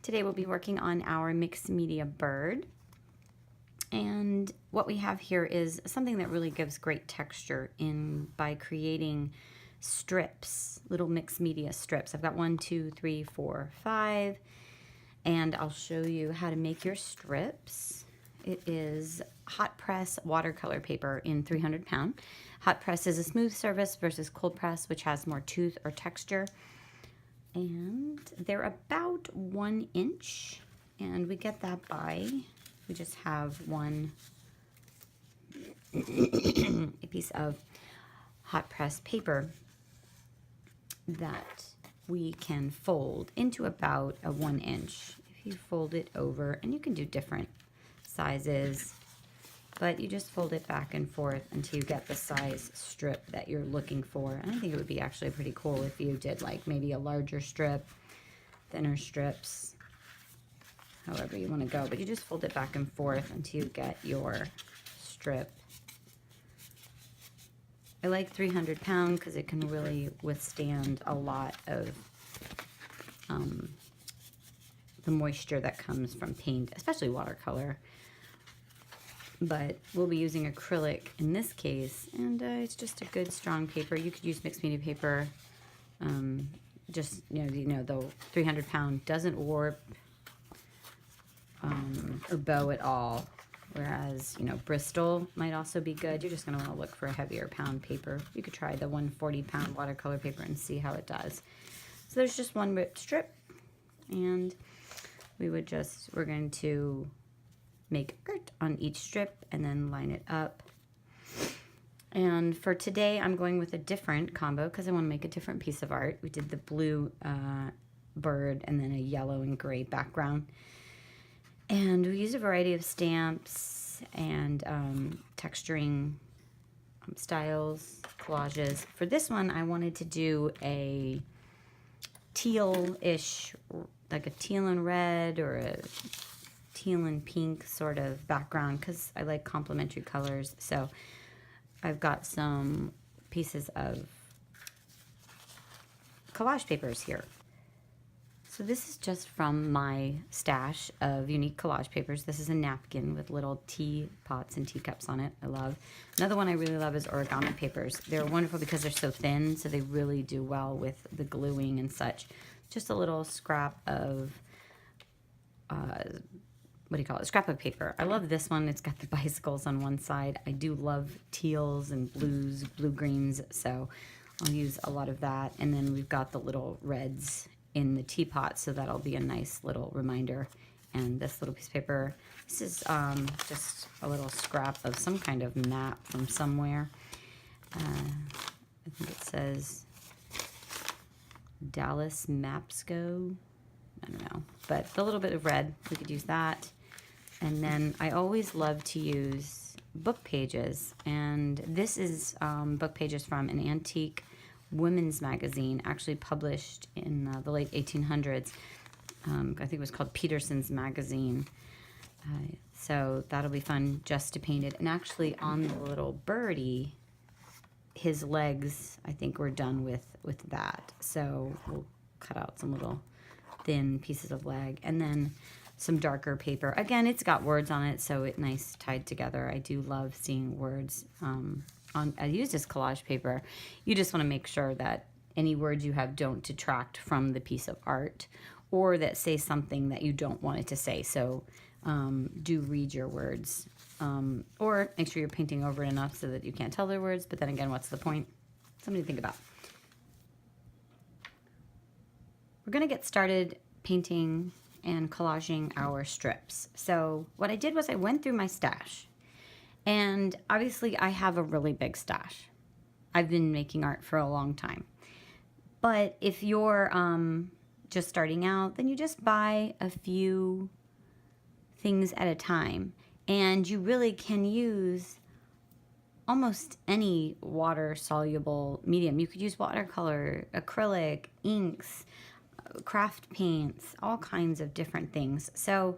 Today we'll be working on our mixed media bird. And what we have here is something that really gives great texture by creating strips, little mixed media strips. I've got 1, 2, 3, 4, 5, and I'll show you how to make your strips. It is hot press watercolor paper in 300 pound. Hot press is a smooth surface versus cold press, which has more tooth or texture. And they're about 1 inch, and we get that by, we just have a piece of hot press paper that we can fold into about a 1 inch. If you fold it over, and you can do different sizes, but you just fold it back and forth until you get the size strip that you're looking for. And I think it would be actually pretty cool if you did like maybe a larger strip, thinner strips, however you want to go. But you just fold it back and forth until you get your strip. I like 300 pound because it can really withstand a lot of the moisture that comes from paint, especially watercolor. But we'll be using acrylic in this case, and it's just a good strong paper. You could use mixed media paper. Just the 300 pound doesn't warp or bow at all, whereas Bristol might also be good. You're just going to want to look for a heavier pound paper. You could try the 140 pound watercolor paper and see how it does. So there's just one ripped strip, and we're going to make art on each strip and then line it up. And for today, I'm going with a different combo because I want to make a different piece of art. We did the blue bird and then a yellow and gray background. And we used a variety of stamps and texturing styles, collages. For this one, I wanted to do a teal-ish, like a teal and red or a teal and pink sort of background because I like complementary colors. So I've got some pieces of collage papers here. So this is just from my stash of unique collage papers. This is a napkin with little teapots and teacups on it. I love. Another one I really love is origami papers. They're wonderful because they're so thin, so they really do well with the gluing and such. Just a little scrap of scrap of paper. I love this one. It's got the bicycles on one side. I do love teals and blues, blue-greens, so I'll use a lot of that. And then we've got the little reds in the teapot, so that'll be a nice little reminder. And this little piece of paper, this is just a little scrap of some kind of map from somewhere. I think it says Dallas Mapsco. I don't know, but a little bit of red, we could use that. And then I always love to use book pages, and this is book pages from an antique women's magazine, actually published in the late 1800s. I think it was called Peterson's Magazine. So that'll be fun just to paint it. And actually on the little birdie, his legs, I think we're done with that. So we'll cut out some little thin pieces of leg, and then some darker paper. Again, it's got words on it, so it's nice tied together. I do love seeing words I use this collage paper. You just want to make sure that any words you have don't detract from the piece of art, or that say something that you don't want it to say. So do read your words, or make sure you're painting over it enough so that you can't tell their words, but then again, what's the point? Something to think about. We're going to get started painting and collaging our strips. So what I did was I went through my stash, and obviously I have a really big stash. I've been making art for a long time. But if you're just starting out, then you just buy a few things at a time, and you really can use almost any water-soluble medium. You could use watercolor, acrylic, inks, craft paints, all kinds of different things. So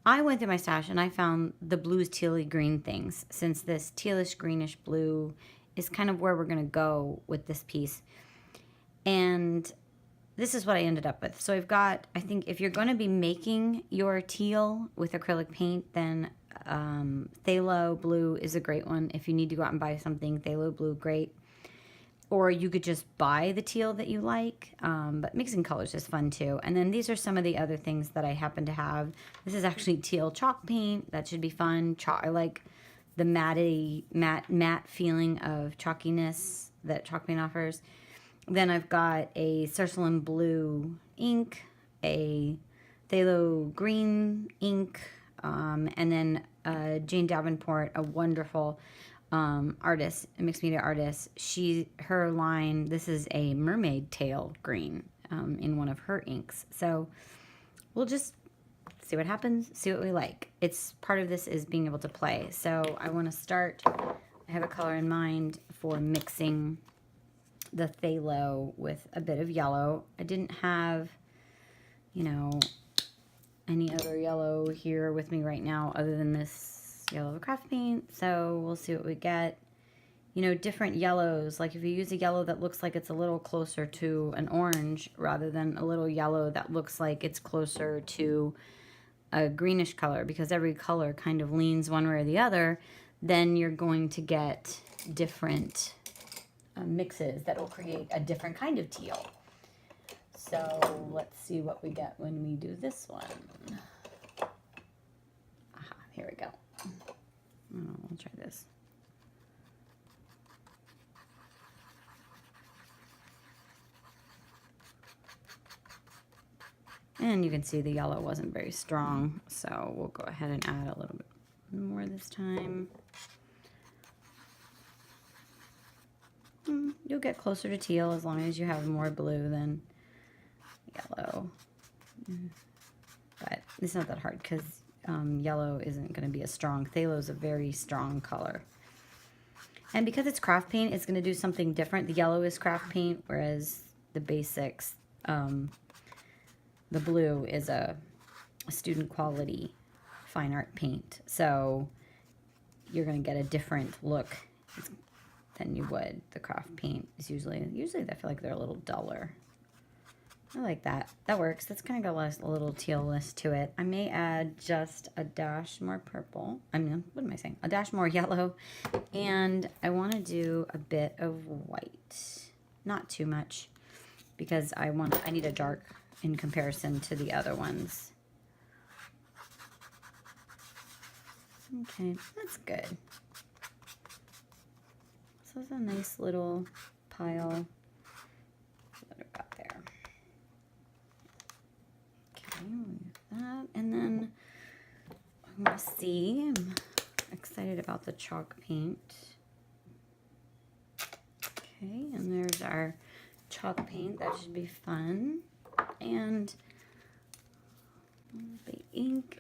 I went through my stash and I found the blues, tealy green things, since this tealish greenish blue is kind of where we're going to go with this piece. And this is what I ended up with. So I've got, I think if you're going to be making your teal with acrylic paint, then phthalo blue is a great one. If you need to go out and buy something, phthalo blue, great. Or you could just buy the teal that you like, but mixing colors is fun too. And then these are some of the other things that I happen to have. This is actually teal chalk paint. That should be fun. I like the matte feeling of chalkiness that chalk paint offers. Then I've got a Cercelin blue ink, a phthalo green ink, and then Jane Davenport, a wonderful artist, a mixed media artist. Her line, this is a mermaid tail green in one of her inks. So we'll just see what happens, see what we like. It's part of this is being able to play. So I want to start, I have a color in mind for mixing the phthalo with a bit of yellow. I didn't have, you know, any other yellow here with me right now other than this yellow craft paint. So we'll see what we get. You know, different yellows, like if you use a yellow that looks like it's a little closer to an orange rather than a little yellow that looks like it's closer to a greenish color, because every color kind of leans one way or the other, then you're going to get different mixes that will create a different kind of teal. So let's see what we get when we do this one. Aha, here we go. We'll try this. And you can see the yellow wasn't very strong, so we'll go ahead and add a little bit more this time. You'll get closer to teal as long as you have more blue than yellow. But it's not that hard because yellow isn't going to be as strong. Phthalo is a very strong color. And because it's craft paint, it's going to do something different. The yellow is craft paint, whereas the basics, the blue is a student quality fine art paint. So you're going to get a different look than you would. The craft paint is usually I feel like they're a little duller. I like that. That works. That's kind of got a little tealness to it. I may add just a dash more purple. I mean, what am I saying? A dash more yellow. And I want to do a bit of white. Not too much, because I need a dark in comparison to the other ones. Okay, that's good. So it's a nice little pile that I've got there. Okay, that, and then I'm gonna see. I'm excited about the chalk paint. Okay, and there's our chalk paint. That should be fun. And the ink.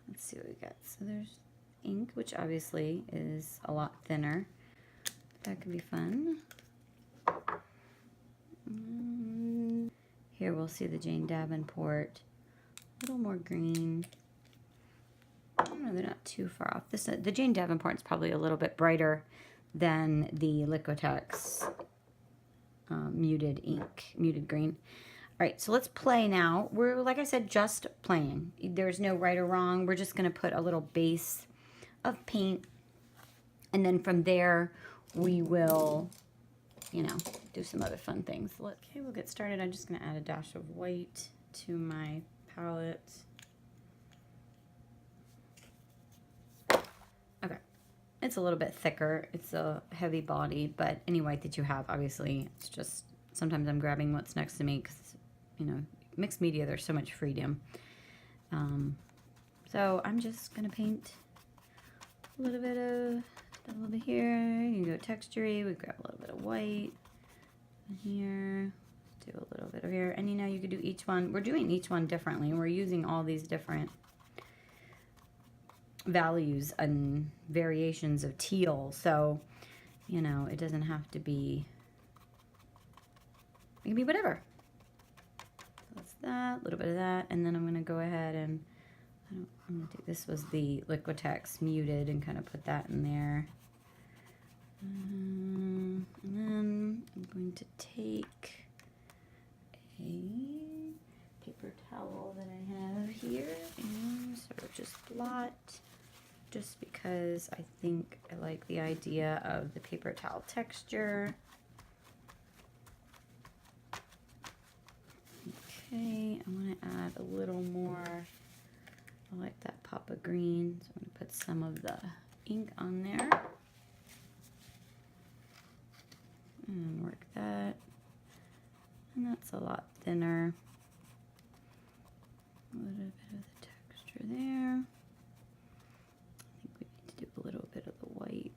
Let's see what we got. So there's ink, which obviously is a lot thinner. That could be fun. Here we'll see the Jane Davenport. A little more green. I don't know, they're not too far off. The Jane Davenport is probably a little bit brighter than the Liquitex muted ink, muted green. All right, so let's play now. We're, like I said, just playing. There's no right or wrong. We're just going to put a little base of paint, and then from there we will, you know, do some other fun things. Okay, we'll get started. I'm just going to add a dash of white to my palette. Okay, it's a little bit thicker. It's a heavy body, but any white that you have, obviously, it's just, sometimes I'm grabbing what's next to me because, you know, mixed media, there's so much freedom. So I'm just going to paint a little bit here. You can go textury. We grab a little bit of white here. Do a little bit of here. And, you know, you could do each one. We're doing each one differently. We're using all these different values and variations of teal. So, you know, it doesn't have to be, it can be whatever. That's that, a little bit of that, and then I'm going to go ahead and I'm going to do, this was the Liquitex muted, and kind of put that in there. And then I'm going to take a just blot, just because I think I like the idea of the paper towel texture. Okay, I want to add a little more. I like that pop of green, so I'm going to put some of the ink on there. And work that. And that's a lot thinner. A little bit of the texture there. I think we need to do a little bit of the white.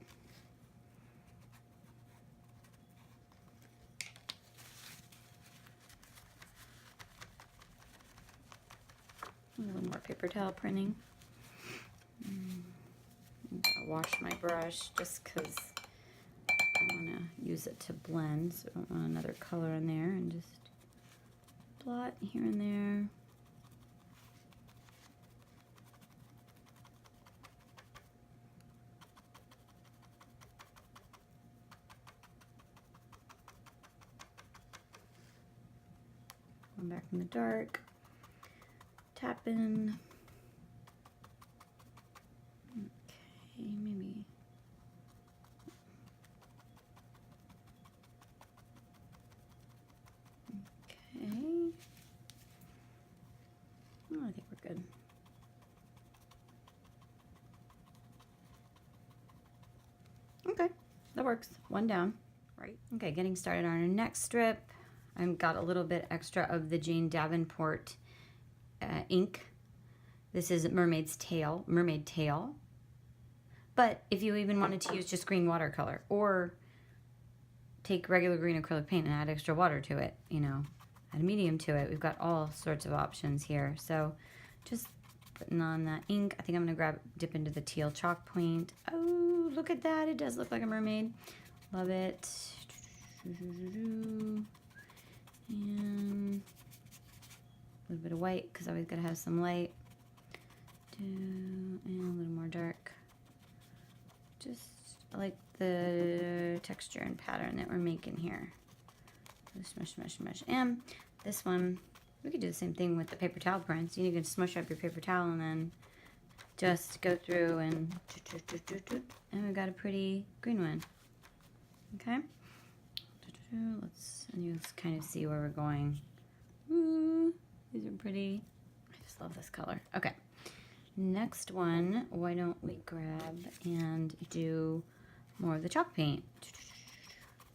A little more paper towel printing. I'm gonna wash my brush just because I want to use it to blend, so I don't want another color in there, and just blot here and there. Going back in the dark, tap in. Okay, maybe. Okay. Oh, I think we're good. Okay, that works. One down. Right. Okay, getting started on our next strip. I've got a little bit extra of the Jane Davenport ink. This is Mermaid Tail. But if you even wanted to use just green watercolor, or take regular green acrylic paint and add extra water to it, you know, add a medium to it. We've got all sorts of options here. So just putting on that ink. I think I'm going to dip into the teal chalk paint. Oh, look at that. It does look like a mermaid. Love it. And a little bit of white, because I always got to have some light. And a little more dark. Just like the texture and pattern that we're making here. Smush, smush, smush. And this one, we could do the same thing with the paper towel prints. You can smush up your paper towel and then just go through and we've got a pretty green one. Okay. And you kind of see where we're going. Ooh, these are pretty. I just love this color. Okay. Next one, why don't we grab and do more of the chalk paint.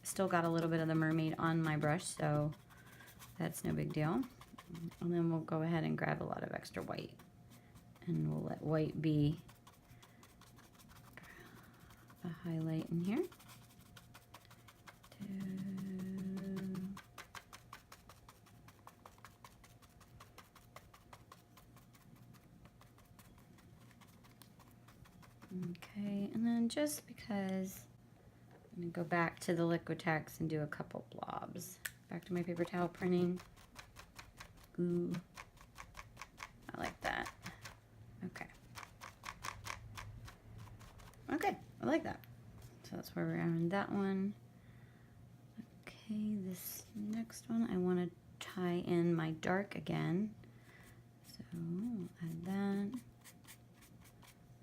Still got a little bit of the mermaid on my brush, so that's no big deal. And then we'll go ahead and grab a lot of extra white. And we'll let white be a highlight in here. Okay, and then just because I'm going to go back to the Liquitex and do a couple blobs. Back to my paper towel printing. Ooh, I like that. Okay. Okay, I like that. So that's where we're at on that one. Okay, this next one, I want to tie in my dark again. So add that.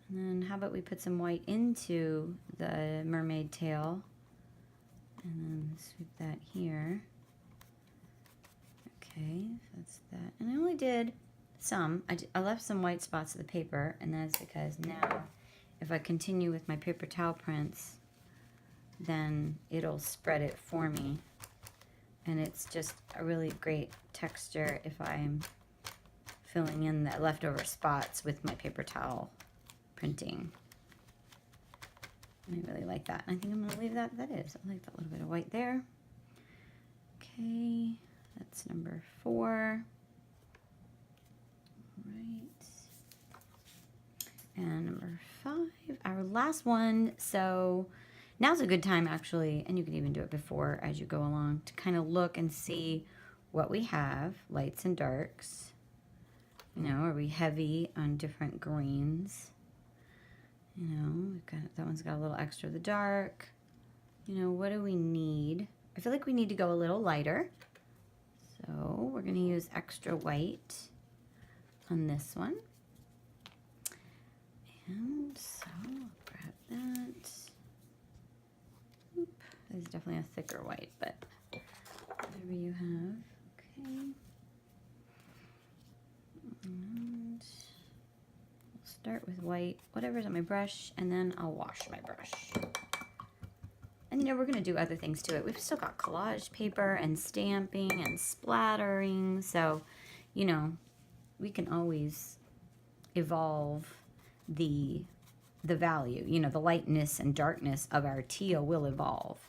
And then how about we put some white into the mermaid tail and then sweep that here. Okay, so that's that. And I only did some. I left some white spots of the paper, and that's because now if I continue with my paper towel prints, then it'll spread it for me. And it's just a really great texture if I'm filling in the leftover spots with my paper towel printing. I really like that. I think I'm going to leave that. That is. I like that little bit of white there. Okay, that's number 4. Right. And number 5, our last one. So now's a good time actually, and you can even do it before as you go along, to kind of look and see what we have, lights and darks. You know, are we heavy on different greens? You know, we've got, that one's got a little extra of the dark. You know, what do we need? I feel like we need to go a little lighter. So we're going to use extra white on this one. And so I'll grab that. Oop, this is definitely a thicker white, but whatever you have. Okay. And we'll start with white, whatever's on my brush, and then I'll wash my brush. And you know, we're going to do other things to it. We've still got collage paper and stamping and splattering. So, you know, we can always evolve the value. You know, the lightness and darkness of our teal will evolve.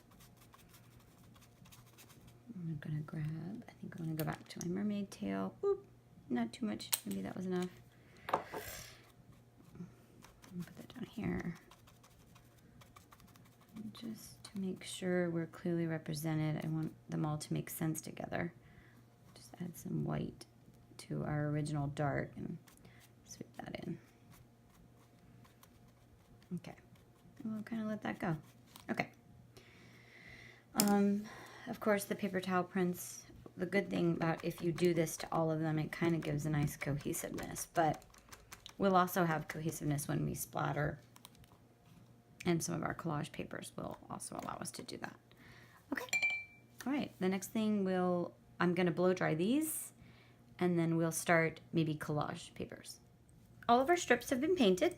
I'm going to grab, I think I want to go back to my mermaid tail. Oop, not too much. Maybe that was enough. I'll put that down here. Just to make sure we're clearly represented, I want them all to make sense together. Just add some white to our original dark and sweep that in. Okay, and we'll kind of let that go. Okay. Of course, the paper towel prints, the good thing about if you do this to all of them, it kind of gives a nice cohesiveness, but we'll also have cohesiveness when we splatter. And some of our collage papers will also allow us to do that. Okay, all right, the next thing I'm gonna blow dry these, and then we'll start maybe collage papers. All of our strips have been painted.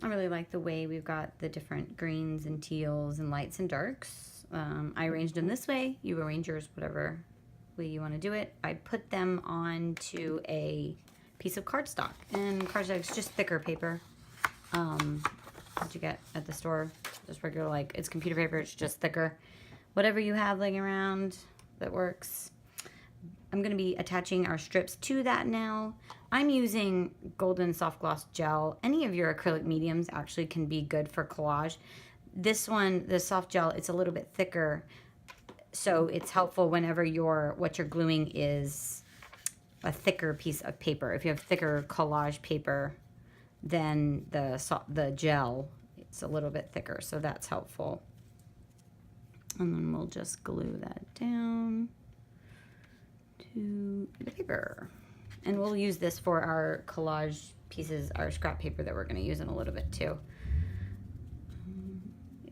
I really like the way we've got the different greens and teals and lights and darks. I arranged them this way. You arrange yours whatever way you wanna do it. I put them onto a piece of cardstock, and cardstock is just thicker paper. That you get at the store, just regular, like, it's computer paper, it's just thicker. Whatever you have laying around that works. I'm going to be attaching our strips to that now. I'm using golden soft gloss gel. Any of your acrylic mediums actually can be good for collage. This one, the soft gel, it's a little bit thicker, so it's helpful whenever what you're gluing is a thicker piece of paper. If you have thicker collage paper, then the gel, it's a little bit thicker, so that's helpful. And then we'll just glue that down to the paper. And we'll use this for our collage pieces, our scrap paper that we're going to use in a little bit too.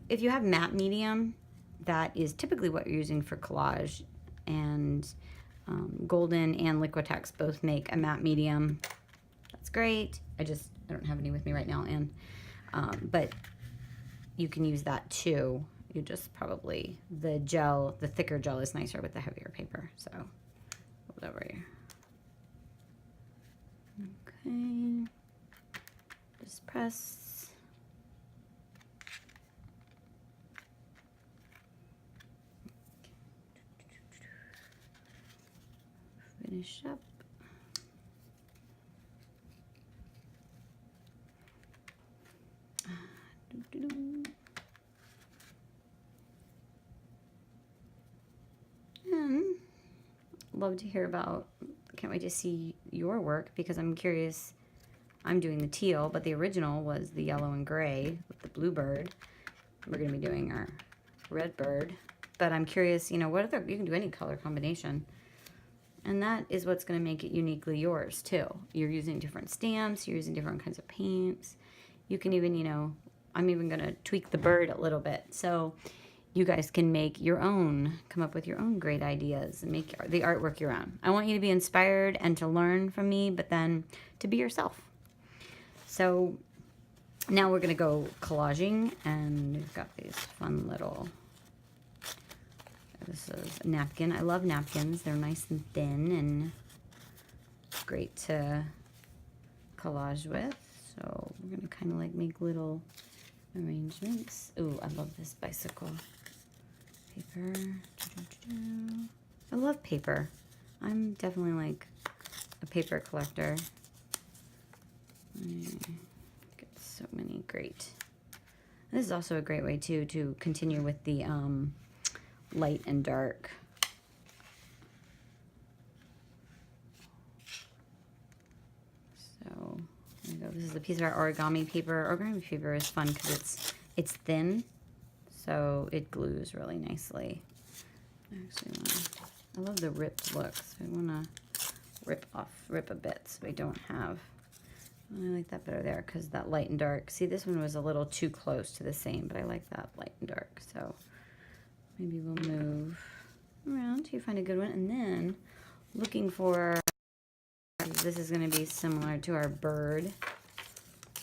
If you have matte medium, that is typically what you're using for collage, and Golden and Liquitex both make a matte medium. That's great. I don't have any with me right now, and but you can use that too. You just probably, the thicker gel is nicer with the heavier paper, so whatever. Okay, just press. Finish up. Love to hear about, can't wait to see your work, because I'm curious. I'm doing the teal, but the original was the yellow and gray with the blue bird. We're going to be doing our red bird, but I'm curious, you know, what other, you can do any color combination, and that is what's going to make it uniquely yours too. You're using different stamps, you're using different kinds of paints. You can even, you know, I'm even going to tweak the bird a little bit, so you guys can make your own, come up with your own great ideas and make the artwork your own. I want you to be inspired and to learn from me, but then to be yourself. So now we're going to go collaging, and we've got these fun little, this is a napkin. I love napkins. They're nice and thin and great to collage with. So we're going to kind of like make little arrangements. Ooh, I love this bicycle paper. I love paper. I'm definitely like a paper collector. Get so many great. This is also a great way too to continue with the light and dark. So there we go. This is a piece of our origami paper. Origami paper is fun because it's thin, so it glues really nicely. I love the ripped look, so I want to rip a bit so we don't have I like that better there because that light and dark. See, this one was a little too close to the same, but I like that light and dark. So maybe we'll move around till you find a good one. And then looking for, this is going to be similar to our bird.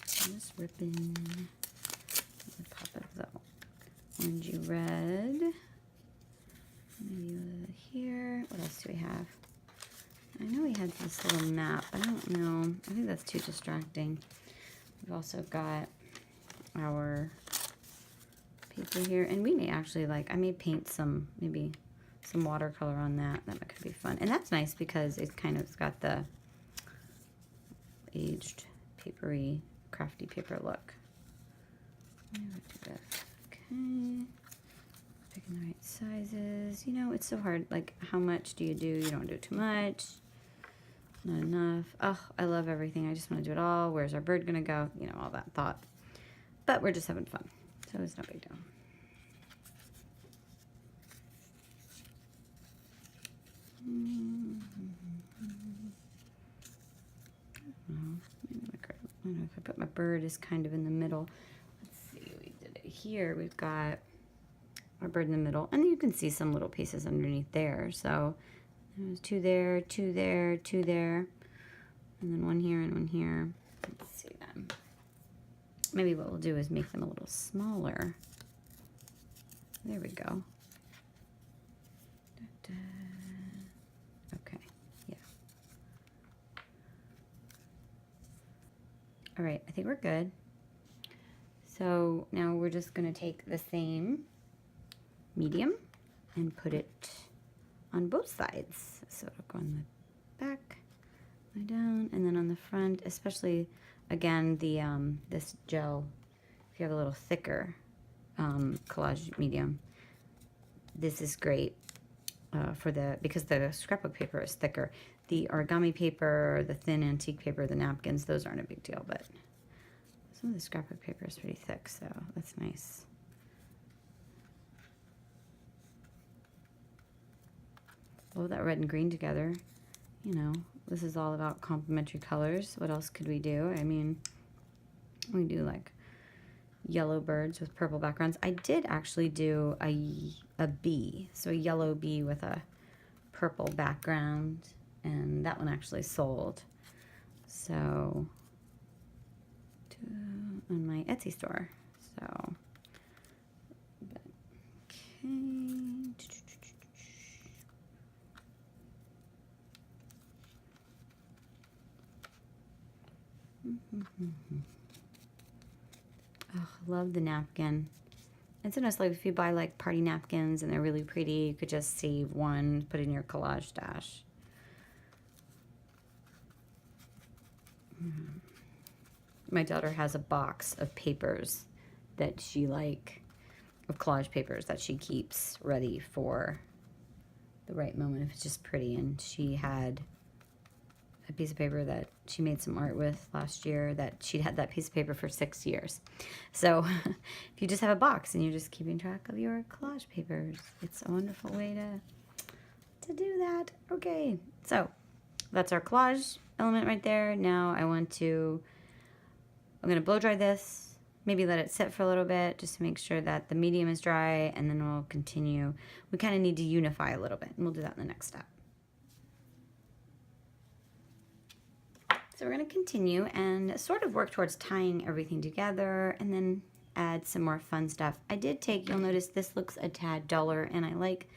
Just ripping the pop of the orangey red. Maybe here. What else do we have? I know we had this little map. I don't know. I think that's too distracting. We've also got our paper here. And we may actually, like, I may paint some, maybe some watercolor on that. That could be fun. And that's nice because it's kind of got the aged, papery, crafty paper look. Okay. Picking the right sizes. You know, it's so hard. Like, how much do? You don't do too much. Not enough. Oh, I love everything. I just want to do it all. Where's our bird going to go? You know, all that thought. But we're just having fun. So it's no big deal. Maybe I don't know if I put my bird is kind of in the middle. Let's see. We did it here. We've got our bird in the middle. And you can see some little pieces underneath there. So there's two there, two there, two there, and then one here and one here. Let's see then. Maybe what we'll do is make them a little smaller. There we go. Okay, yeah. All right, I think we're good. So now we're just going to take the same medium and put it on both sides. So it'll go on the back, way down, and then on the front, especially, again, the this gel, if you have a little thicker collage medium, this is great because the scrapbook paper is thicker. The origami paper, the thin antique paper, the napkins, those aren't a big deal, but some of the scrapbook paper is pretty thick, so that's nice. Love that red and green together. You know, this is all about complementary colors. What else could we do? I mean, we do like yellow birds with purple backgrounds. I did actually do a bee, so a yellow bee with a purple background, and that one actually sold. So, on my Etsy store. So, okay. Oh, love the napkin. It's nice, like if you buy like party napkins and they're really pretty, you could just save one, put in your collage stash. My daughter has a box of papers that she of collage papers that she keeps ready for the right moment if it's just pretty. And she had a piece of paper that she made some art with last year that she'd had that piece of paper for 6 years. So if you just have a box and you're just keeping track of your collage papers, it's a wonderful way to do that. Okay, so that's our collage element right there. Now I'm going to blow dry this, maybe let it sit for a little bit just to make sure that the medium is dry, and then we'll continue. We kind of need to unify a little bit, and we'll do that in the next step. So we're going to continue and sort of work towards tying everything together and then add some more fun stuff. I did take, you'll notice this looks a tad duller, and I like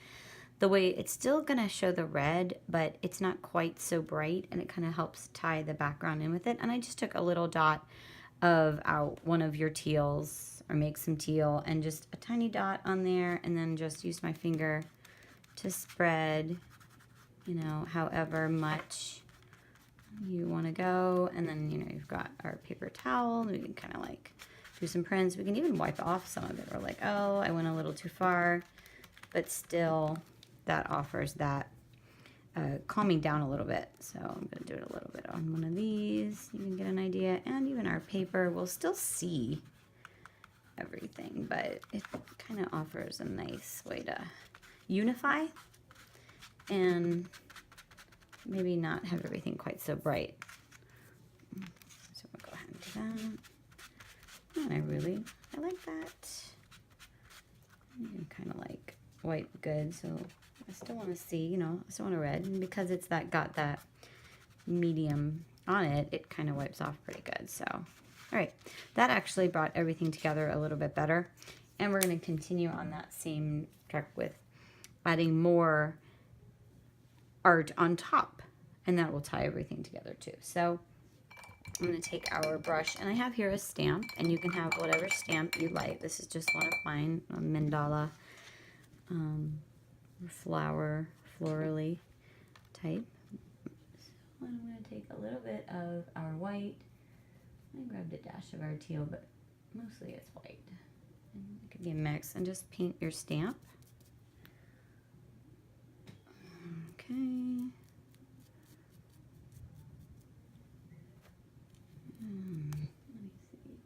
the way it's still going to show the red, but it's not quite so bright, and it kind of helps tie the background in with it. And I just took a little dot of one of your teals, or make some teal, and just a tiny dot on there, and then just use my finger to spread, you know, however much you want to go. And then, you know, you've got our paper towel, and we can kind of like do some prints. We can even wipe off some of it. We're like, oh, I went a little too far, but still that offers that calming down a little bit. So I'm going to do it a little bit on one of these. You can get an idea. And even our paper will still see everything, but it kind of offers a nice way to unify and maybe not have everything quite so bright. So we'll And I like that. Kind of like white good, so I still want to see, you know, I still want a red. And because it's got that medium on it, it kind of wipes off pretty good. So, all right, that actually brought everything together a little bit better. And we're going to continue on that same track with adding more art on top, and that will tie everything together too. So I'm going to take our brush, and I have here a stamp, and you can have whatever stamp you like. This is just one of mine, a mandala florally type. So I'm going to take a little bit of our white. I grabbed a dash of our teal, but mostly it's white. And it could be a mix, and just paint your stamp. Okay. Let me see.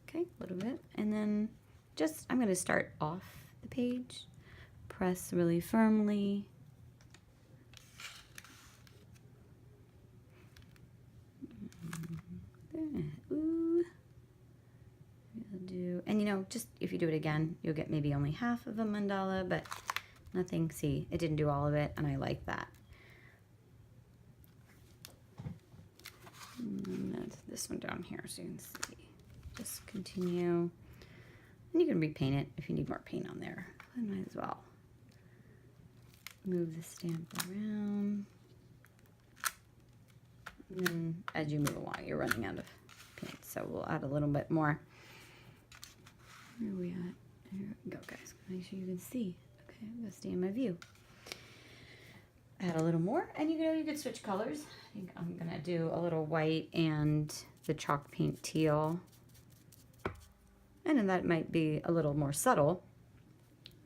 Okay, a little bit. And then I'm going to start off the page. Press really firmly. Ooh. And you know, just if you do it again, you'll get maybe only half of a mandala, but nothing. See, it didn't do all of it, and I like that. And that's this one down here, so you can see. Just continue. And you can repaint it if you need more paint on there. I might as well. Move the stamp around. And then as you move along, you're running out of paint, so we'll add a little bit more. Where are we at? Here we go, guys. Make sure you can see. Okay, I'm gonna stay in my view. Add a little more, and you could switch colors. I think I'm gonna do a little white and the chalk paint teal, and then that might be a little more subtle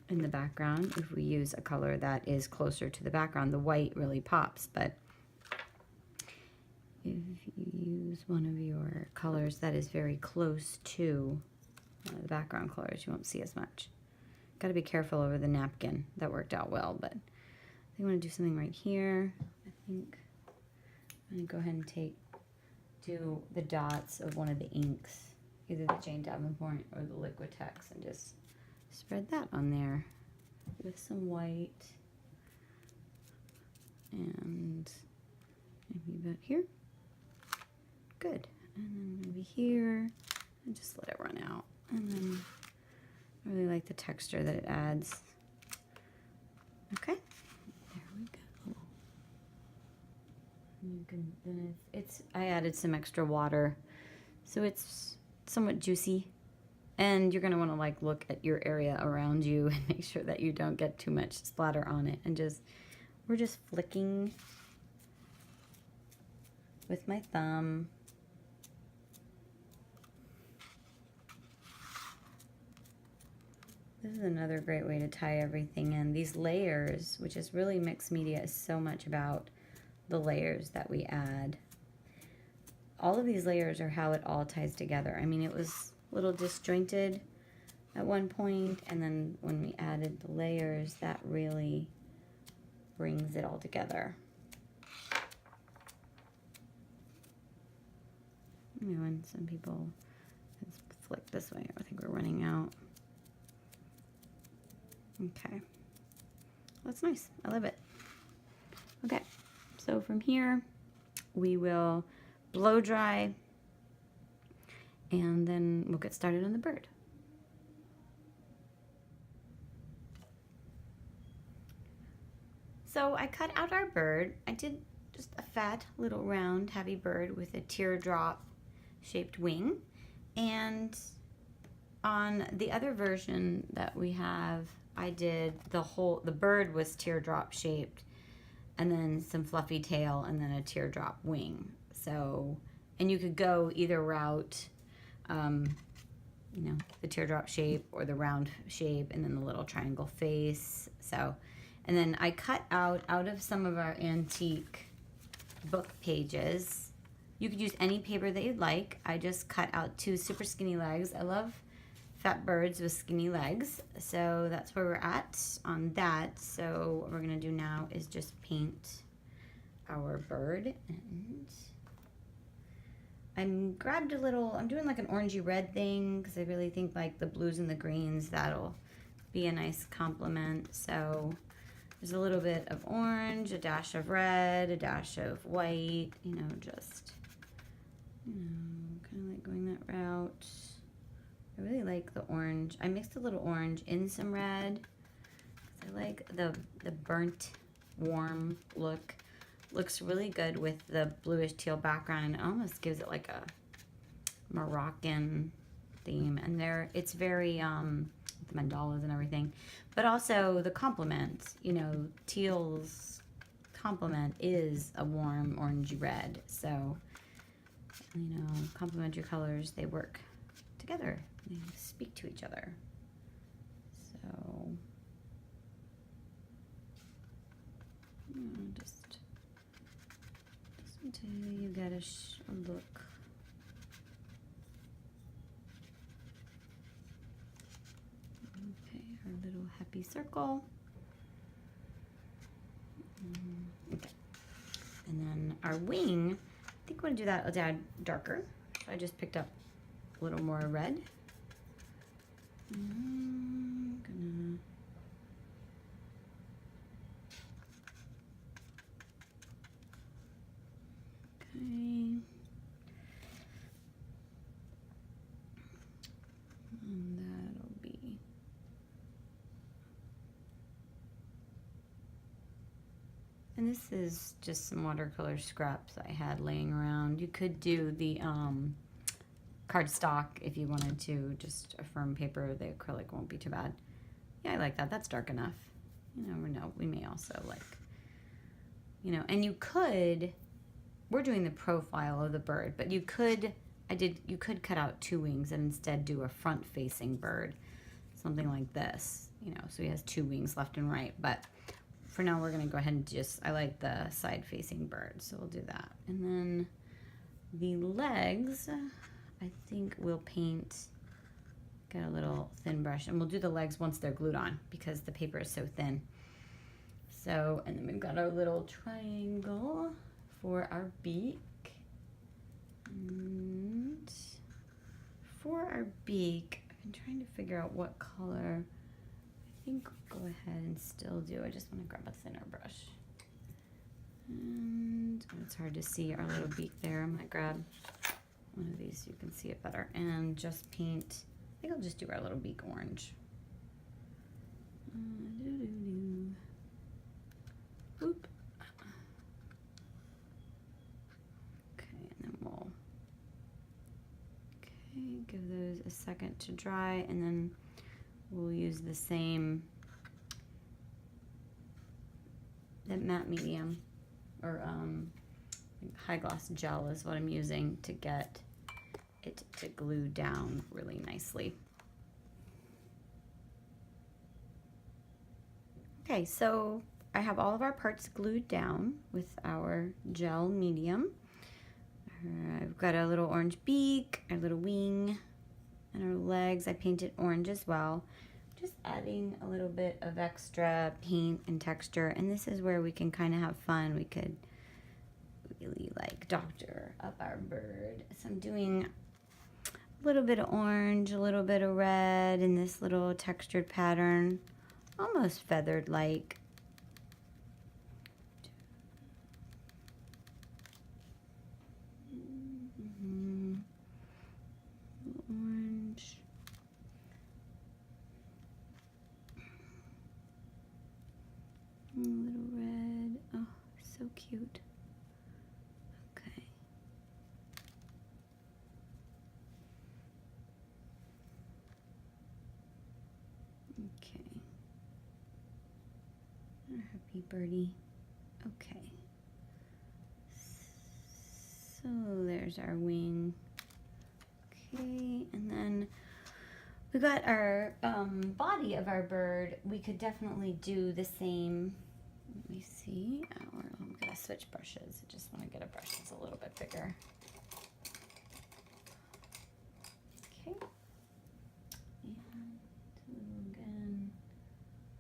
in the background. If we use a color that is closer to the background, the white really pops. But if you use one of your colors that is very close to the background colors, you won't see as much. Got to be careful over the napkin. That worked out well, but I want to do something right here. I think I'm going to go ahead and do the dots of one of the inks, either the Jane Davenport or the Liquitex, and just spread that on there with some white and maybe about here. Good. And then maybe here, and just let it run out. And then I really like the texture that it adds. Okay, there we go. And you can then I added some extra water, so it's somewhat juicy. And you're gonna want to like look at your area around you and make sure that you don't get too much splatter on it. And we're just flicking with my thumb. This is another great way to tie everything in. These layers, which is really mixed media, is so much about the layers that we add. All of these layers are how it all ties together. I mean, it was a little disjointed at one point, and then when we added the layers, that really brings it all together. You know, and some people flick this way. I think we're running out. Okay, that's nice. I love it. Okay, so from here we will blow dry, and then we'll get started on the bird. So I cut out our bird. I did just a fat little round heavy bird with a teardrop shaped wing, and on the other version that we have, I did the bird was teardrop shaped, and then some fluffy tail, and then a teardrop wing. So, and you could go either route, you know, the teardrop shape or the round shape, and then the little triangle face. So, and then I cut out of some of our antique book pages. You could use any paper that you'd like. I just cut out 2 super skinny legs. I love fat birds with skinny legs, so that's where we're at on that. So what we're gonna do now is just paint our bird, and grabbed a little, I'm doing like an orangey red thing because I really think like the blues and the greens, that'll be a nice complement. So there's a little bit of orange, a dash of red, a dash of white, you know, just, you know, kind of like going that route. I really like the orange. I mixed a little orange in some red. I like the burnt, warm look. Looks really good with the bluish teal background, and it almost gives it like a Moroccan theme. And it's very the mandalas and everything, but also the complement. You know, teal's complement is a warm orangey red. So, you know, complementary colors, they work together. They speak to each other. So, just until you get a look. Okay, our little happy circle. Okay, and then our wing. I think we're gonna do that a tad darker. So I just picked up a little more red. And this is just some watercolor scraps I had laying around. You could do the cardstock if you wanted to, just a firm paper. The acrylic won't be too bad. Yeah, I like that. That's dark enough. You never know. We may also like, you know, and you could, we're doing the profile of the bird, but you could, you could cut out two wings and instead do a front-facing bird, something like this, you know, so he has two wings left and right, but for now we're gonna go ahead and just, I like the side-facing bird, so we'll do that. And then the legs, I think we'll paint, get a little thin brush, and we'll do the legs once they're glued on because the paper is so thin. So, and then we've got our little triangle for our beak. And for our beak, I've been trying to figure out what color. I think I'll go ahead and still do, I just want to grab a thinner brush. And it's hard to see our little beak there. I'm going to grab one of these so you can see it better. And just paint, I think I'll just do our little beak orange. Oop. Okay, and then we'll, give those a second to dry, and then we'll use the same, that matte medium, or high gloss gel is what I'm using to get it to glue down really nicely. Okay, so I have all of our parts glued down with our gel medium. I've got a little orange beak, our little wing, and our legs. I painted orange as well. Just adding a little bit of extra paint and texture, and this is where we can kind of have fun. We could really like doctor up our bird. So I'm doing a little bit of orange, a little bit of red in this little textured pattern, almost feathered like. Orange. A little red. Oh, so cute. Okay. Okay. Our happy birdie. Okay. So there's our wing. Okay, and then we got our body of our bird. We could definitely do the same. Let me see. I'm gonna switch brushes. I just want to get a brush that's a little bit bigger. Okay. And again,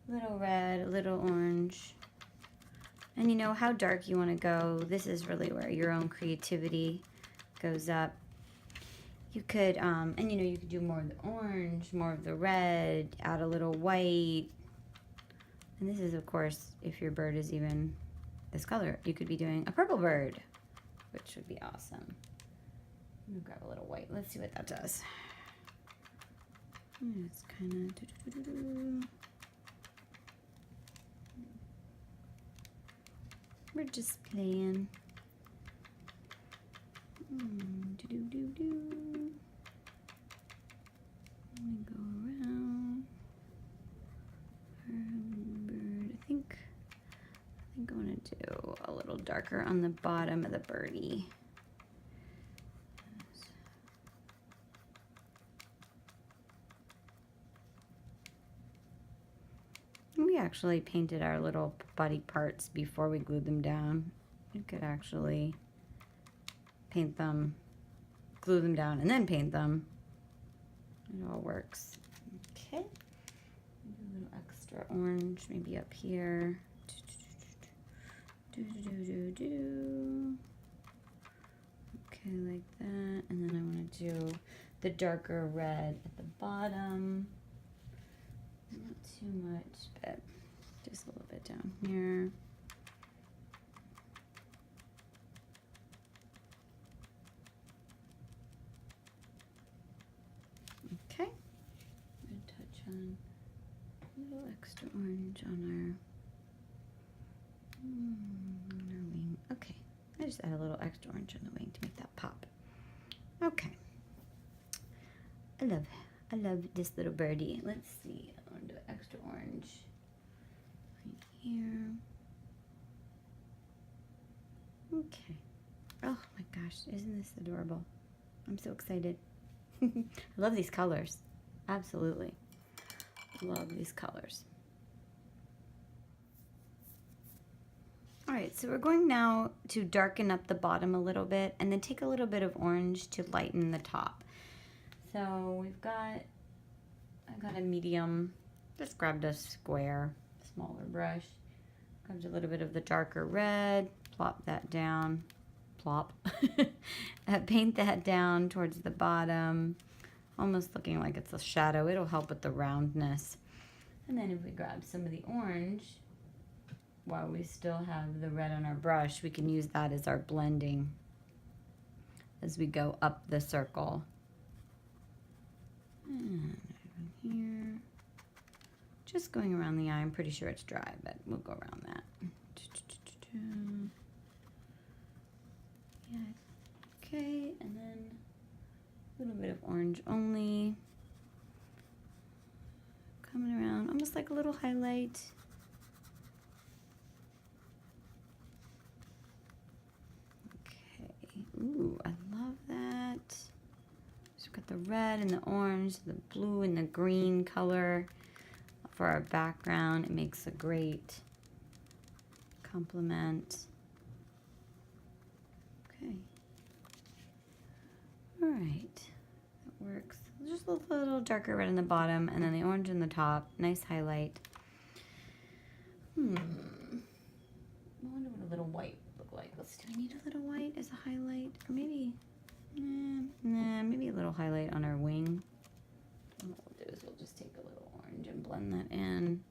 little red, a little orange. And you know how dark you want to go. This is really where your own creativity goes up. You could, and you know, you could do more of the orange, more of the red, add a little white. And this is, of course, if your bird is even this color, you could be doing a purple bird, which would be awesome. I'm gonna grab a little white. Let's see what that does. It's kind of... We're just playing. Let me go around. Bird. I think I want to do a little darker on the bottom of the birdie. We actually painted our little body parts before we glued them down. You could actually paint them, glue them down, and then paint them. It all works. Okay. Do a little extra orange, maybe up here. Okay, like that. And then I want to do the darker red at the bottom. Not too much, but just a little bit down here. Okay. I'm going to touch on a little extra orange on our wing. Okay. I just add a little extra orange on the wing to make that pop. Okay. I love this little birdie. Let's see. I want to do extra orange right here. Okay. Oh my gosh, isn't this adorable? I'm so excited. I love these colors. Absolutely. Love these colors. All right, so we're going now to darken up the bottom a little bit and then take a little bit of orange to lighten the top. So I got a medium, just grabbed a square, smaller brush, grabbed a little bit of the darker red, plop that down, plop, paint that down towards the bottom, almost looking like it's a shadow. It'll help with the roundness. And then if we grab some of the orange, while we still have the red on our brush, we can use that as our blending as we go up the circle. And here, just going around the eye. I'm pretty sure it's dry, but we'll go around that. Yeah. Okay, and then a little bit of orange only. Coming around, almost like a little highlight. Okay. Ooh, I love that. So we've got the red and the orange, the blue and the green color for our background. It makes a great complement. Okay. All right. That works. Just a little darker red in the bottom and then the orange in the top. Nice highlight. I wonder what a little white would look like. Let's do we need a little white as a highlight? Or maybe... Nah, maybe a little highlight on our wing. What we'll do is we'll just take a little orange and blend that in.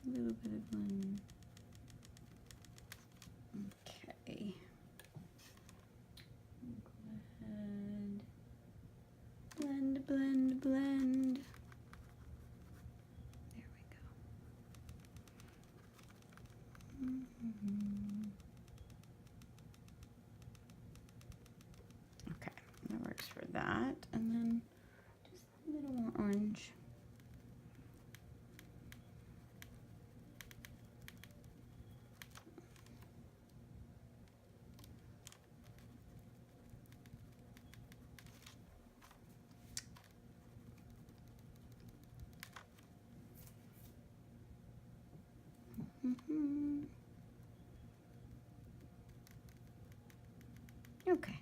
A little bit of blend. Okay. Go ahead. Blend, blend, blend. There we go. That works for that, and then just a little more orange. Okay.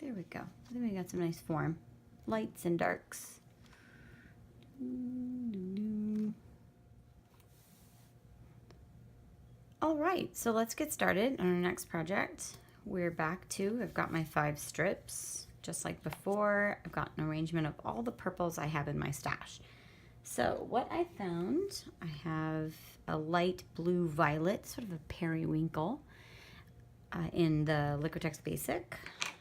There we go. I think we got some nice form. Lights and darks. All right, so let's get started on our next project. we're back to, I've got my 5 strips, just like before. I've got an arrangement of all the purples I have in my stash. So what I found, I have a light blue violet, sort of a periwinkle, in the Liquitex Basic.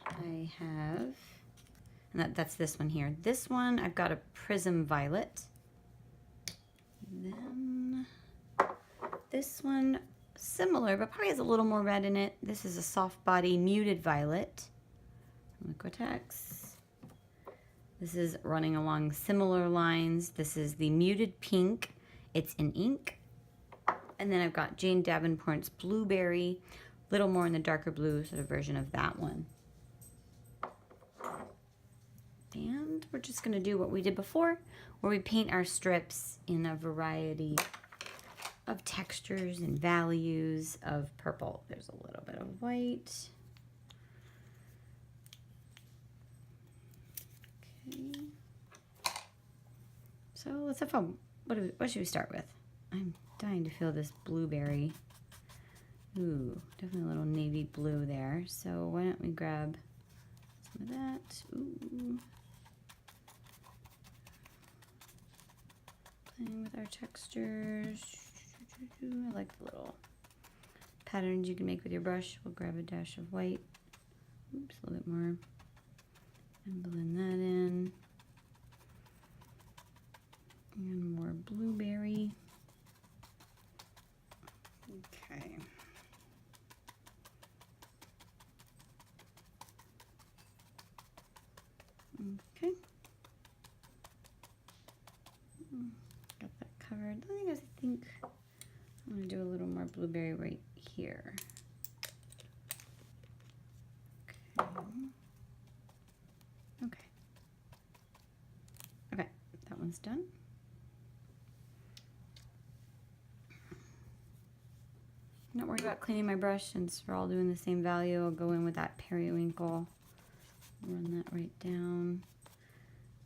I have, and that's this one here. This one, I've got a prism violet. Then this one, similar, but probably has a little more red in it. This is a soft body muted violet, Liquitex. This is running along similar lines. This is the muted pink. It's in ink. And then I've got Jane Davenport's blueberry, little more in the darker blue sort of version of that one. And we're just gonna do what we did before, where we paint our strips in a variety of textures and values of purple. There's a little bit of white. Okay. So let's have fun. What should we start with? I'm dying to feel this blueberry. Ooh, definitely a little navy blue there. So why don't we grab some of that? Ooh. Playing with our textures. I like the little patterns you can make with your brush. We'll grab a dash of white. Oops, a little bit more. And blend that in. And more blueberry. Okay. Okay. Got that covered. I think I'm going to do a little more blueberry right here. Okay. Okay. Okay, that one's done. I'm not worried about cleaning my brush since we're all doing the same value. I'll go in with that periwinkle. Run that right down.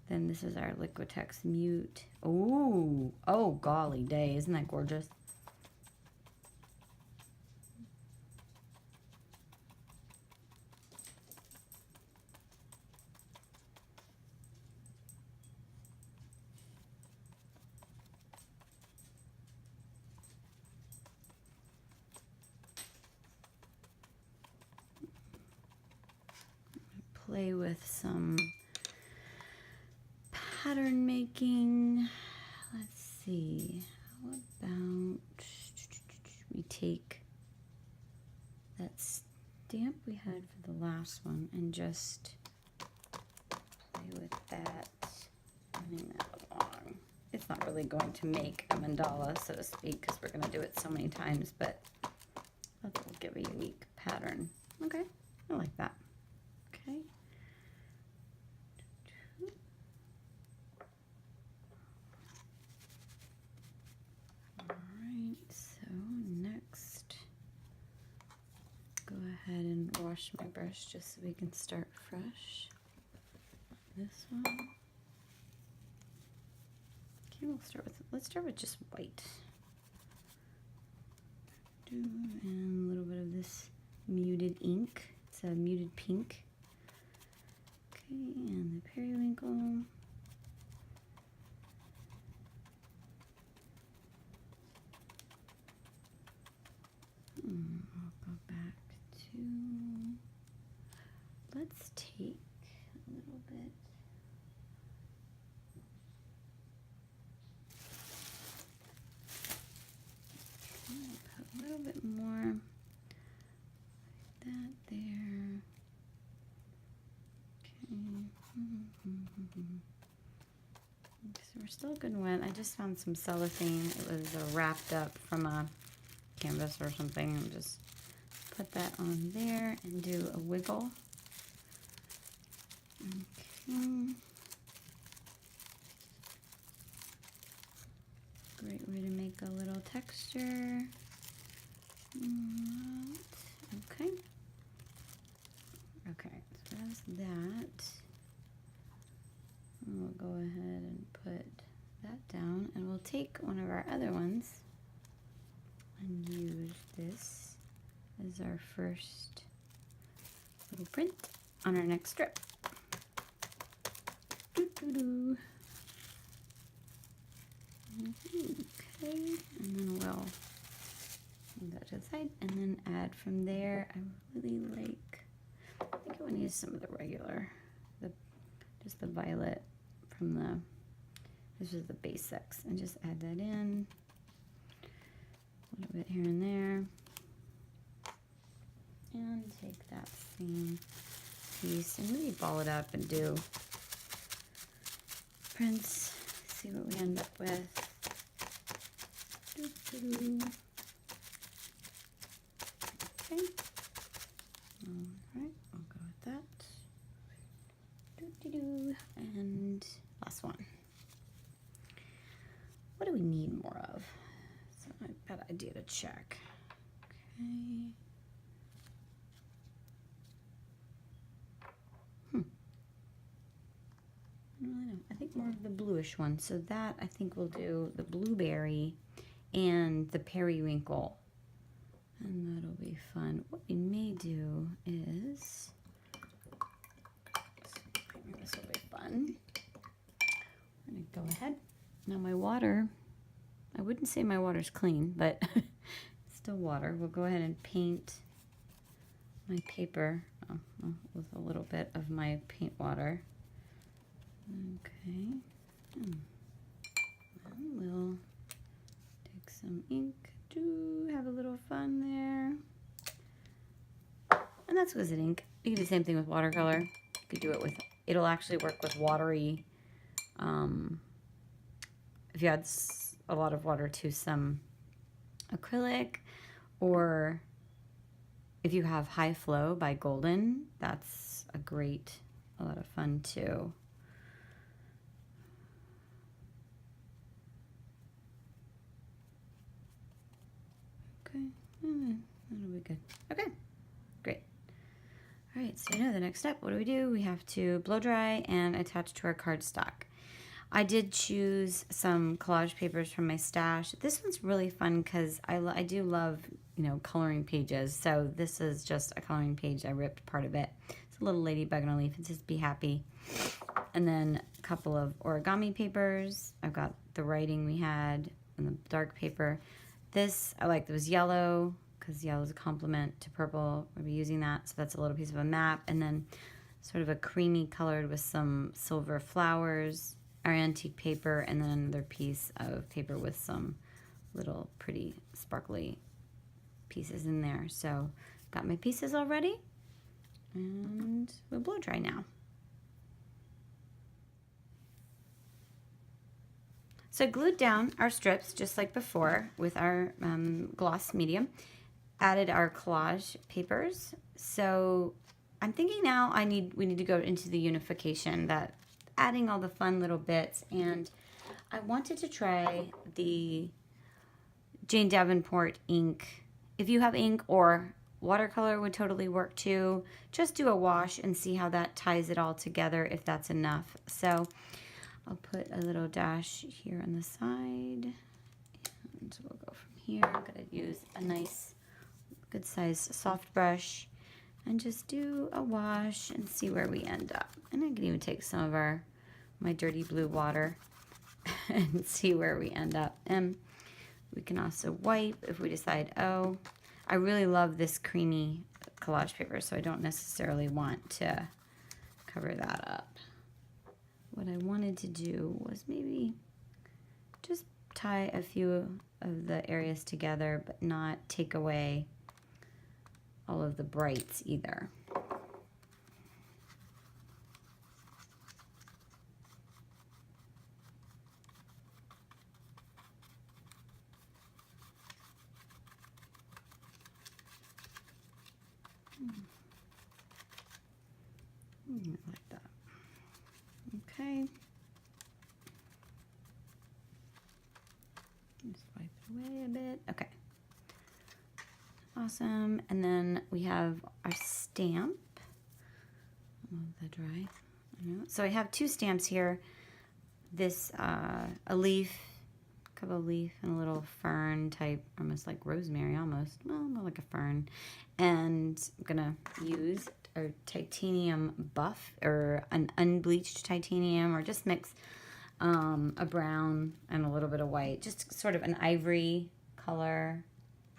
Then this is our Liquitex Mute. Ooh, oh golly day, isn't that gorgeous? Play with some pattern making. Let's see, how about we take that stamp we had for the last one and just play with that, running that along. It's not really going to make a mandala, so to speak, because we're going to do it so many times, but that will give a unique pattern. Okay, I like that. Okay. Ahead and wash my brush just so we can start fresh. This one. Okay, let's start with just white. And a little bit of this muted ink. It's a muted pink. Okay, and the periwinkle. I'll go back to, let's take a little bit. Put a little bit more like that there. Okay. So we're still good and wet. I just found some cellophane. It was wrapped up from a canvas or something, and just put that on there and do a wiggle. Okay. Great way to make a little texture. Okay. Okay, so that's that. And we'll go ahead and put that down, and we'll take one of our other ones and use this as our first little print on our next strip. Doo-doo-doo. Okay, and then we'll move that to the side and then add from there. I really like, I think I want to use some of the regular, just the violet from this is the basics, and just add that in. A little bit here and there. And take that same piece and maybe ball it up and do prints. See what we end up with. Doo-doo-doo. Okay. Alright, I'll go with that. Doo-doo-doo. And last one. What do we need more of? It's not a bad idea to check. Okay. I don't really know. I think more of the bluish one. So that, I think we'll do the blueberry and the periwinkle. And that'll be fun. What we may do is, this will be fun. I'm gonna go ahead. Now my water, I wouldn't say my water's clean, but it's still water. We'll go ahead and paint my paper with a little bit of my paint water. Okay, and we'll take some ink to have a little fun there. And that's with ink. You can do the same thing with watercolor. You could do it with, it'll actually work with watery, if you add a lot of water to some acrylic, or if you have High Flow by Golden, that's a lot of fun too. Okay, that'll be good. Okay, great. All right, so now the next step, what do? We have to blow dry and attach to our cardstock. I did choose some collage papers from my stash. This one's really fun because I do love, coloring pages. So this is just a coloring page. I ripped part of it. It's a little ladybug on a leaf. It says "Be happy." And then a couple of origami papers. I've got the writing we had and the dark paper. This, I like, was yellow because yellow is a complement to purple. We'll be using that. So that's a little piece of a map. And then sort of a creamy colored with some silver flowers, our antique paper, and then another piece of paper with some little pretty sparkly pieces in there. So got my pieces all ready, and we'll blow dry now. So I glued down our strips just like before with our gloss medium, added our collage papers. So I'm thinking now we need to go into the unification, that adding all the fun little bits, and I wanted to try the Jane Davenport ink. If you have ink, or watercolor would totally work too. Just do a wash and see how that ties it all together, if that's enough. So I'll put a little dash here on the side, and we'll go from here. I'm gonna use a nice good sized soft brush and just do a wash and see where we end up. And I can even take some of my dirty blue water and see where we end up. And we can also wipe if we decide, oh, I really love this creamy collage paper, so I don't necessarily want to cover that up. What I wanted to do was maybe just tie a few of the areas together, but not take away all of the brights either. Like that. Okay. Just wipe it away a bit. Okay. Awesome. And then we have our stamp. Love the dry. So I have two stamps here. This a leaf couple of leaf and a little fern type, almost like rosemary almost. Well, more like a fern. And I'm gonna use our titanium buff or an unbleached titanium, or just mix a brown and a little bit of white, just sort of an ivory color.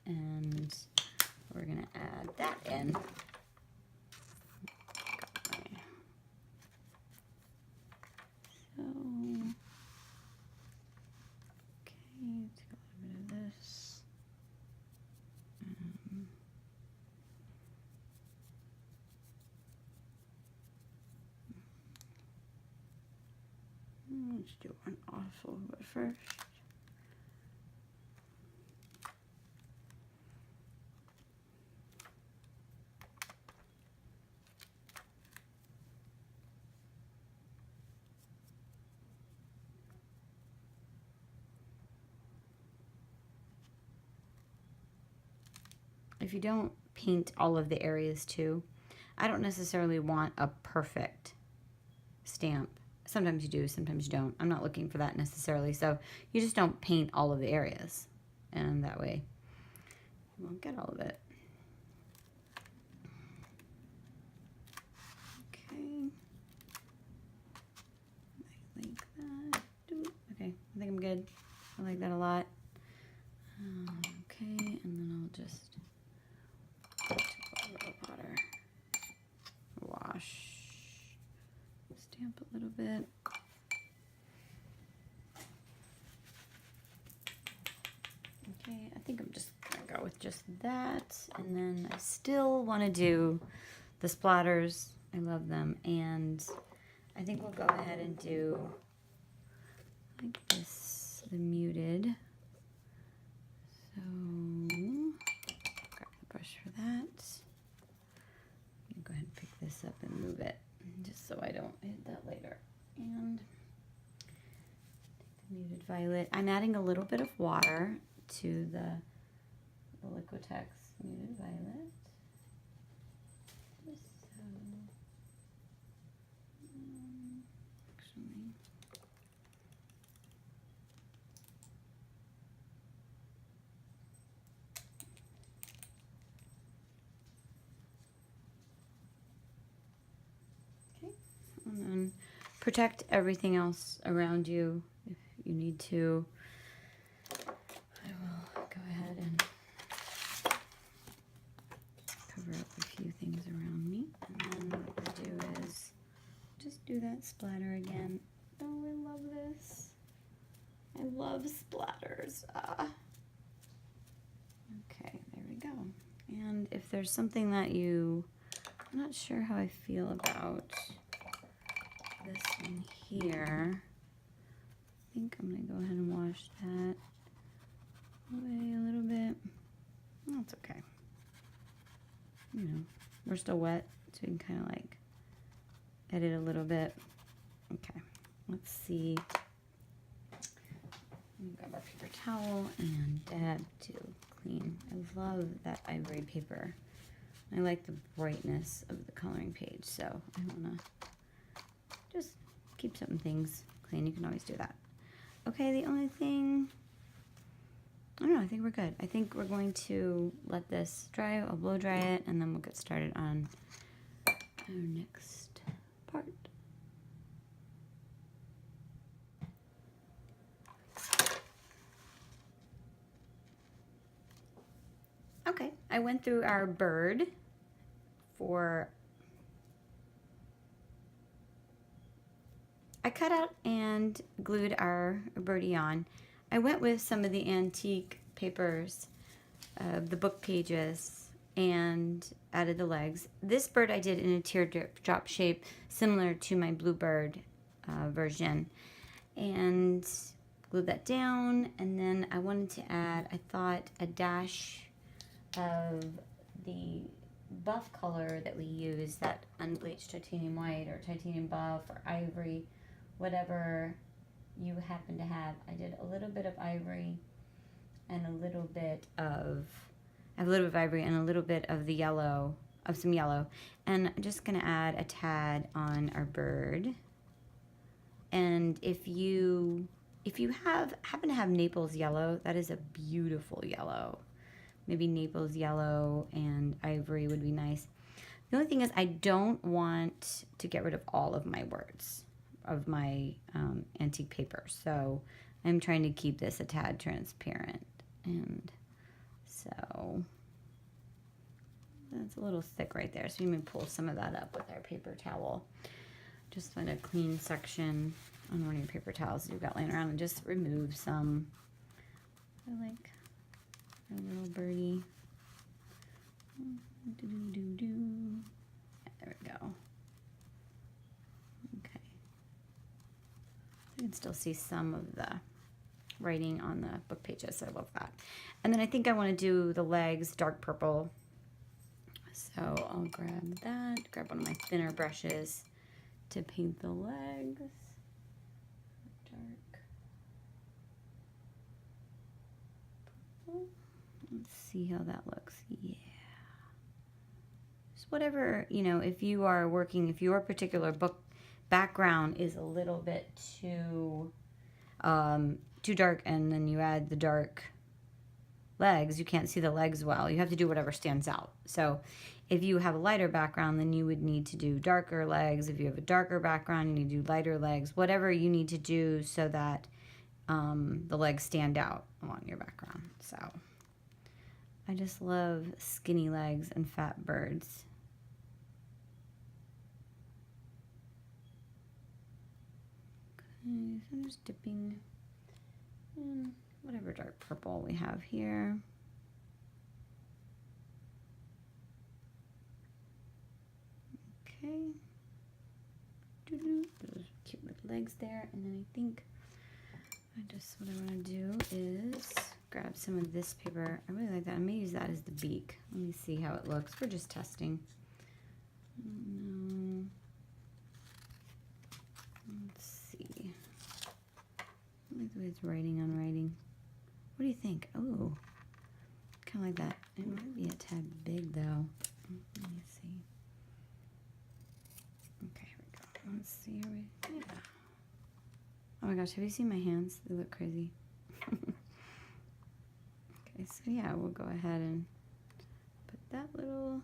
And we're gonna add that in. So, okay, take a little bit of this. Let's do one off a little bit first. If you don't paint all of the areas too, I don't necessarily want a perfect stamp. Sometimes you do, sometimes you don't. I'm not looking for that necessarily. So you just don't paint all of the areas. And that way you won't get all of it. Okay. I like that. Okay, I think I'm good. I like that a lot. Okay, and then I'll just take a little water, wash, stamp a little bit. Okay, I think I'm just gonna go with just that, and then I still want to do the splatters. I love them, and I think we'll go ahead and do like this, the muted. So, grab the brush for that. Go ahead and pick this up and move it, just so I don't hit that later. And take the muted violet. I'm adding a little bit of water to the Liquitex muted violet. Just so, actually. And then protect everything else around you if you need to. I will go ahead and cover up a few things around me. And then what we'll do is just do that splatter again. Oh, I love this. I love splatters. Okay, there we go. And if there's something that I'm not sure how I feel about this one here. I think I'm going to go ahead and wash that away a little bit. That's okay. You know, we're still wet, so we can kind of like edit a little bit. Okay, let's see. Let me grab our paper towel and dab to clean. I love that ivory paper. I like the brightness of the coloring page, so I want to just keep some things clean. You can always do that. Okay, the only thing, I don't know, I think we're good. I think we're going to let this dry. I'll blow dry it, and then we'll get started on our next part. Okay, I went through our bird I cut out and glued our birdie on. I went with some of the antique papers, the book pages, and added the legs. This bird I did in a teardrop shape, similar to my bluebird version. And glued that down, and then I wanted to add, I thought, a dash of the buff color that we use, that unbleached titanium white or titanium buff or ivory, whatever you happen to have. I did a little bit of ivory and a little bit of, I have a little bit of ivory and a little bit of the yellow, of some yellow. And I'm just gonna add a tad on our bird. And if you if you happen to have Naples yellow, that is a beautiful yellow. Maybe Naples yellow and ivory would be nice. The only thing is I don't want to get rid of all of my words, of my antique paper. So I'm trying to keep this a tad transparent. And so that's a little thick right there. So you may pull some of that up with our paper towel. Just find a clean section on one of your paper towels you've got laying around and just remove some. I like a little birdie. There we go. Okay. You can still see some of the writing on the book pages. I love that. And then I think I want to do the legs dark purple. So I'll grab that, grab one of my thinner brushes to paint the legs. Dark purple. Let's see how that looks. Yeah. Just whatever, you know, if you are working, if your particular book background is a little bit too dark and then you add the dark legs, you can't see the legs well. You have to do whatever stands out. So if you have a lighter background, then you would need to do darker legs. If you have a darker background, you need to do lighter legs. Whatever you need to do so that the legs stand out on your background. So I just love skinny legs and fat birds. Okay, so I'm just dipping in whatever dark purple we have here. Okay. Those cute little legs there. And then I think what I want to do is grab some of this paper. I really like that. I may use that as the beak. Let me see how it looks. We're just testing. No. Let's see. I like the way it's writing on writing. What do you think? Oh, kind of like that. It might be a tad big though. Let me see. Okay, here we go. Let's see. Yeah. Oh my gosh, have you seen my hands? They look crazy. Okay, so yeah, we'll go ahead and put that little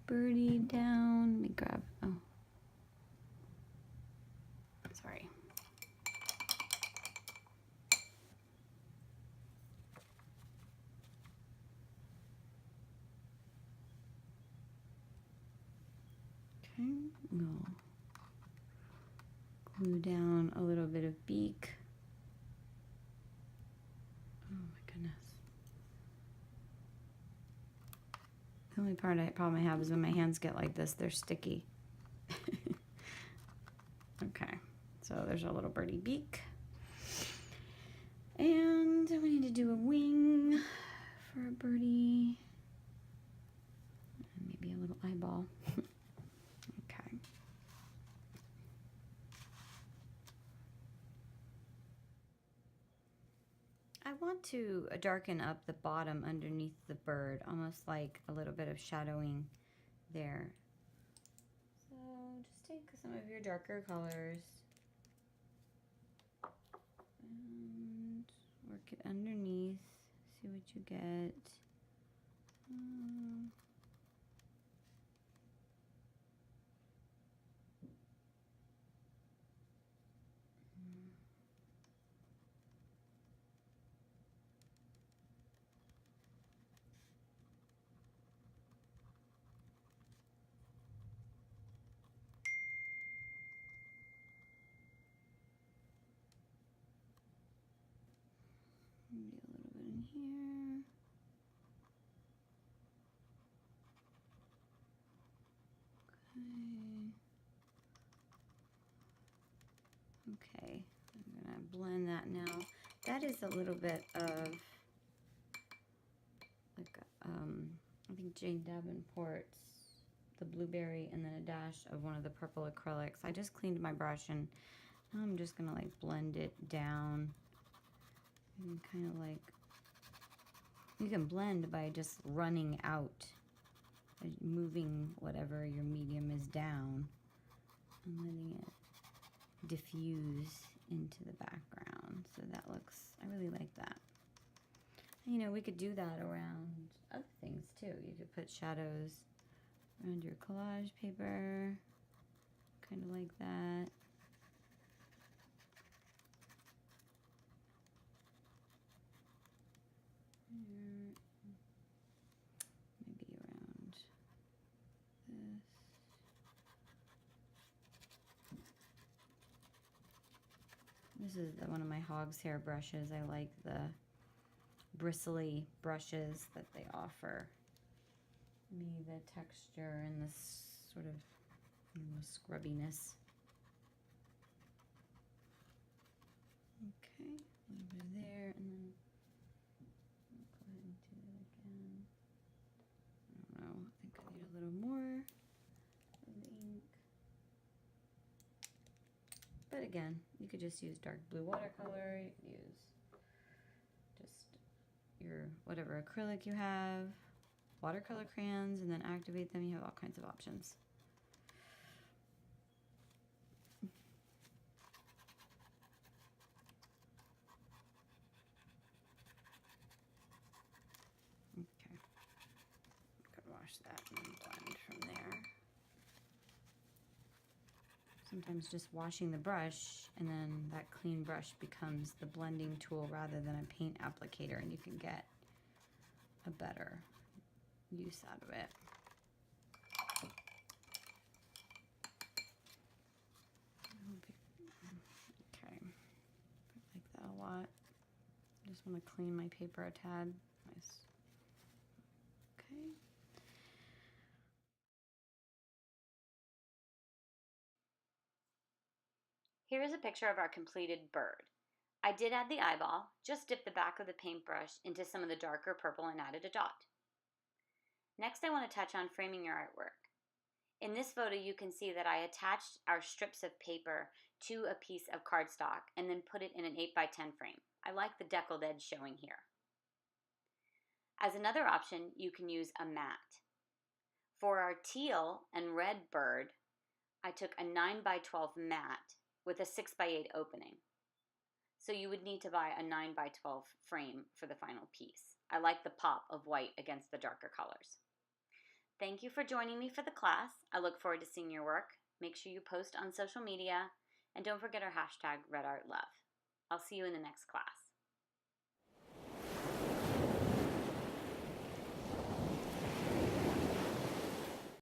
birdie down. Let me grab, oh, sorry. Okay, we'll glue down a little bit of beak. Oh my goodness. The only problem I have is when my hands get like this, they're sticky. Okay, so there's our little birdie beak. And we need to do a wing for a birdie. And maybe a little eyeball. Okay. I want to darken up the bottom underneath the bird, almost like a little bit of shadowing there. So just take some of your darker colors and work it underneath, see what you get. Maybe a little bit in here. Okay, I'm gonna blend that now. That is a little bit of like I think Jane Davenport's the blueberry and then a dash of one of the purple acrylics. I just cleaned my brush and now I'm just gonna like blend it down and kind of like, you can blend by just running out, moving whatever your medium is down and letting it diffuse into the background. that looks, I really like that. You know, we could do that around other things too. You could put shadows around your collage paper, kind of like that. Here. Maybe around this. This is one of my hog's hair brushes. I like the bristly brushes that they offer me, the texture and this sort of scrubbiness. Okay, a little bit there, and then I'll go ahead and do it again. I don't know, I think I need a little more of the ink. But again, you could just use dark blue watercolor, you could use just your whatever acrylic you have, watercolor crayons, and then activate them. You have all kinds of options. Okay, I'm gonna wash that and then blend from there. Sometimes just washing the brush and then that clean brush becomes the blending tool rather than a paint applicator, and you can get a better use out of it. Okay, I like that a lot. I just want to clean my paper a tad. Nice. Okay. Here is a picture of our completed bird. I did add the eyeball, just dipped the back of the paintbrush into some of the darker purple and added a dot. Next, I want to touch on framing your artwork. In this photo, you can see that I attached our strips of paper to a piece of cardstock and then put it in an 8x10 frame. I like the deckled edge showing here. As another option, you can use a mat. For our teal and red bird, I took a 9x12 mat with a 6x8 opening. So you would need to buy a 9x12 frame for the final piece. I like the pop of white against the darker colors. Thank you for joining me for the class. I look forward to seeing your work. Make sure you post on social media, and don't forget our hashtag RedArtLove. I'll see you in the next class.